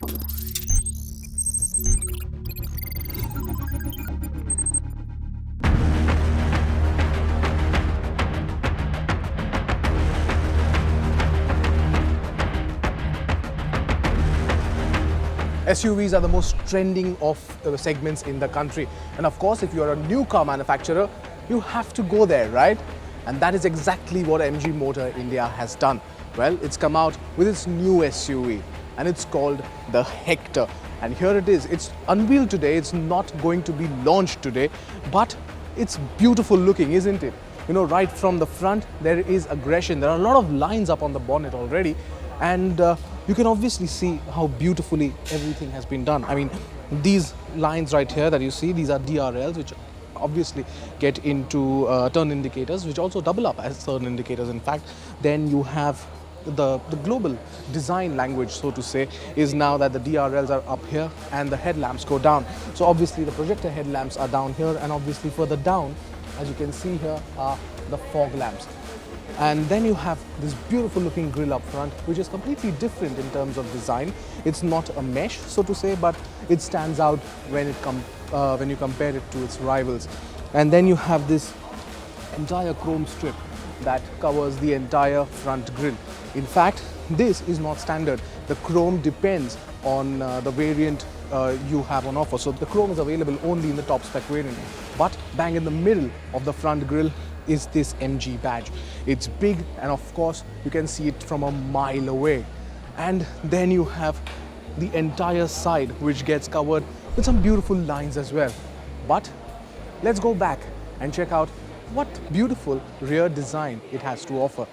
SUVs are the most trending of segments in the country. And of course, if you're a new car manufacturer, you have to go there, right? And that is exactly what MG Motor India has done. Well, it's come out with its new SUV and it's called the Hector. And here it is. It's unveiled today. It's not going to be launched today, but it's beautiful looking, isn't it? You know, right from the front, there is aggression. There are a lot of lines up on the bonnet already. And you can obviously see how beautifully everything has been done. I mean, these lines right here that you see, these are DRLs, which obviously get into turn indicators, which also double up as turn indicators, in fact. Then you have the global design language, so to say, is now that the DRLs are up here and the headlamps go down. So obviously the projector headlamps are down here, and obviously further down, as you can see here, are the fog lamps. And then you have this beautiful looking grille up front, which is completely different in terms of design. It's not a mesh, so to say, but it stands out when you compare it to its rivals. And then you have this entire chrome strip that covers the entire front grille. In fact, this is not standard. The chrome depends on the variant you have on offer. So the chrome is available only in the top spec variant. But bang in the middle of the front grille is this MG badge. It's big, and of course you can see it from a mile away. And then you have the entire side, which gets covered with some beautiful lines as well. But let's go back and check out what beautiful rear design it has to offer.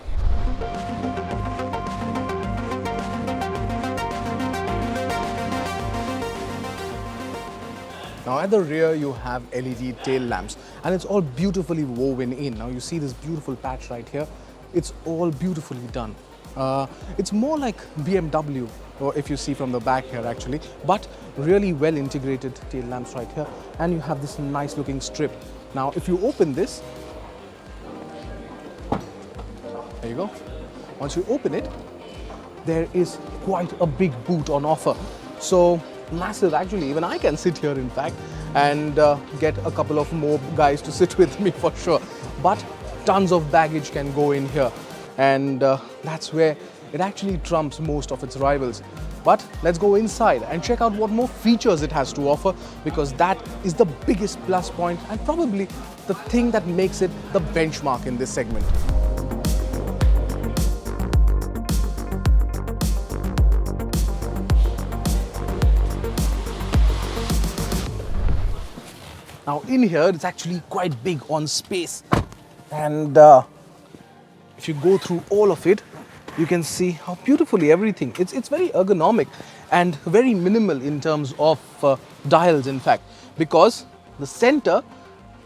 Now at the rear you have LED tail lamps, and it's all beautifully woven in. Now you see this beautiful patch right here. It's all beautifully done. It's more like BMW, or if you see from the back here actually, but really well integrated tail lamps right here. And you have this nice looking strip. Now if you open this, there you go. Once you open it, there is quite a big boot on offer. So massive, actually. Even I can sit here, in fact, and get a couple of more guys to sit with me for sure. But tons of baggage can go in here, and that's where it actually trumps most of its rivals. But let's go inside and check out what more features it has to offer, because that is the biggest plus point and probably the thing that makes it the benchmark in this segment. Now in here, it's actually quite big on space, and if you go through all of it, you can see how beautifully everything. It's very ergonomic and very minimal in terms of dials, in fact, because the center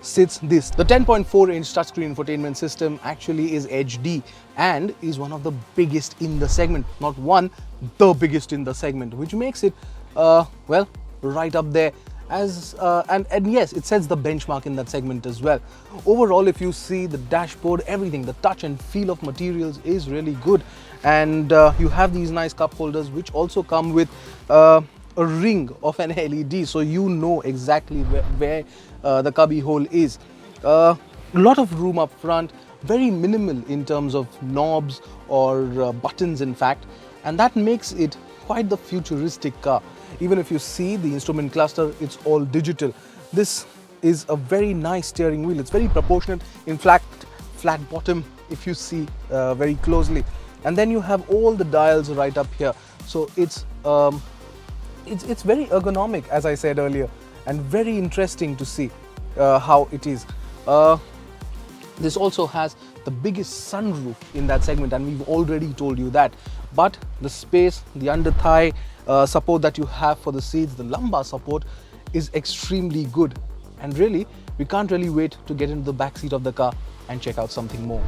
sits this. The 10.4-inch touchscreen infotainment system actually is HD and is one of the biggest in the segment. Not one, the biggest in the segment, which makes it, well, right up there. And yes, it sets the benchmark in that segment as well. Overall, if you see the dashboard, everything, the touch and feel of materials is really good. And you have these nice cup holders, which also come with a ring of an LED, so you know exactly where the cubby hole is. A lot of room up front, very minimal in terms of knobs or buttons, in fact, and that makes it quite the futuristic car. Even if you see the instrument cluster, it's all digital. This is a very nice steering wheel. It's very proportionate, in fact, flat bottom if you see very closely. And then you have all the dials right up here. So it's very ergonomic, as I said earlier, and very interesting to see how it is. This also has the biggest sunroof in that segment, and we've already told you that. But the space, the under thigh support that you have for the seats, the lumbar support is extremely good. And really, we can't really wait to get into the back seat of the car and check out something more.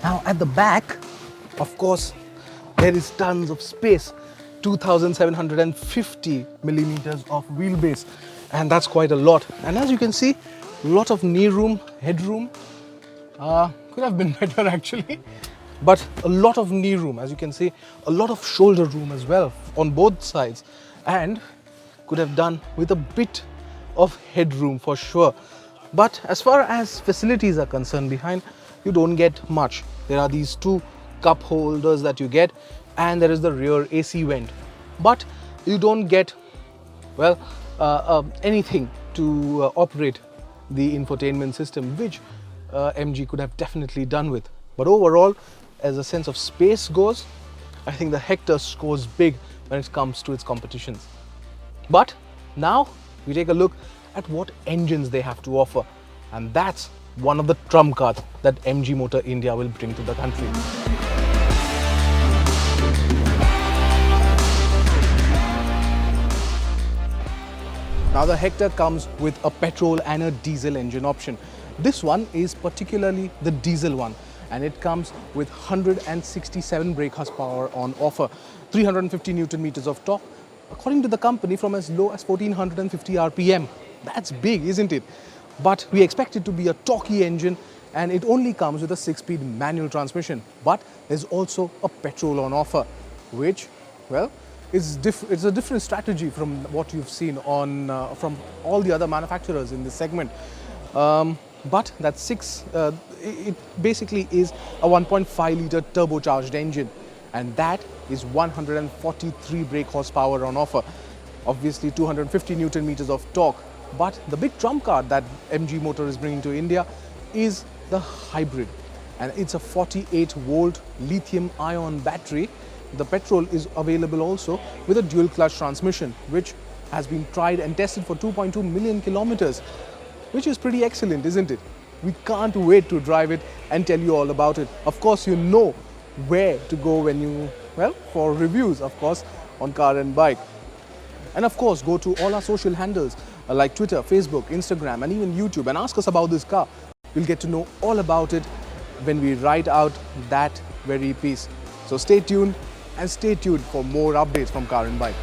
Now at the back, of course, there is tons of space. 2,750 millimeters of wheelbase, and that's quite a lot. And as you can see, a lot of knee room, headroom, could have been better actually. But a lot of knee room, as you can see, a lot of shoulder room as well on both sides, and could have done with a bit of headroom for sure. But as far as facilities are concerned behind, you don't get much. There are these two cup holders that you get, and there is the rear AC vent. But you don't get, well, anything to operate the infotainment system, which MG could have definitely done with. But overall, as a sense of space goes, I think the Hector scores big when it comes to its competitions. But now we take a look at what engines they have to offer, and that's one of the trump cards that MG Motor India will bring to the country. Now the Hector comes with a petrol and a diesel engine option. This one is particularly the diesel one, and it comes with 167 brake horsepower on offer, 350 Newton meters of torque, according to the company from as low as 1450 RPM. That's big, isn't it? But we expect it to be a torquey engine, and it only comes with a 6-speed manual transmission. But there's also a petrol on offer, which, well, it's a different strategy from what you've seen on from all the other manufacturers in this segment. But that it basically is a 1.5 litre turbocharged engine, and that is 143 brake horsepower on offer. Obviously 250 Newton meters of torque. But the big trump card that MG Motor is bringing to India is the hybrid, and it's a 48 volt lithium ion battery. The petrol is available also with a dual clutch transmission, which has been tried and tested for 2.2 million kilometers, which is pretty excellent, isn't it? We can't wait to drive it and tell you all about it. Of course, you know where to go when you, well, for reviews, of course, on Car and Bike. And of course, go to all our social handles like Twitter, Facebook, Instagram, and even YouTube, and ask us about this car. We'll get to know all about it when we write out that very piece. So stay tuned, and stay tuned for more updates from Car and Bike.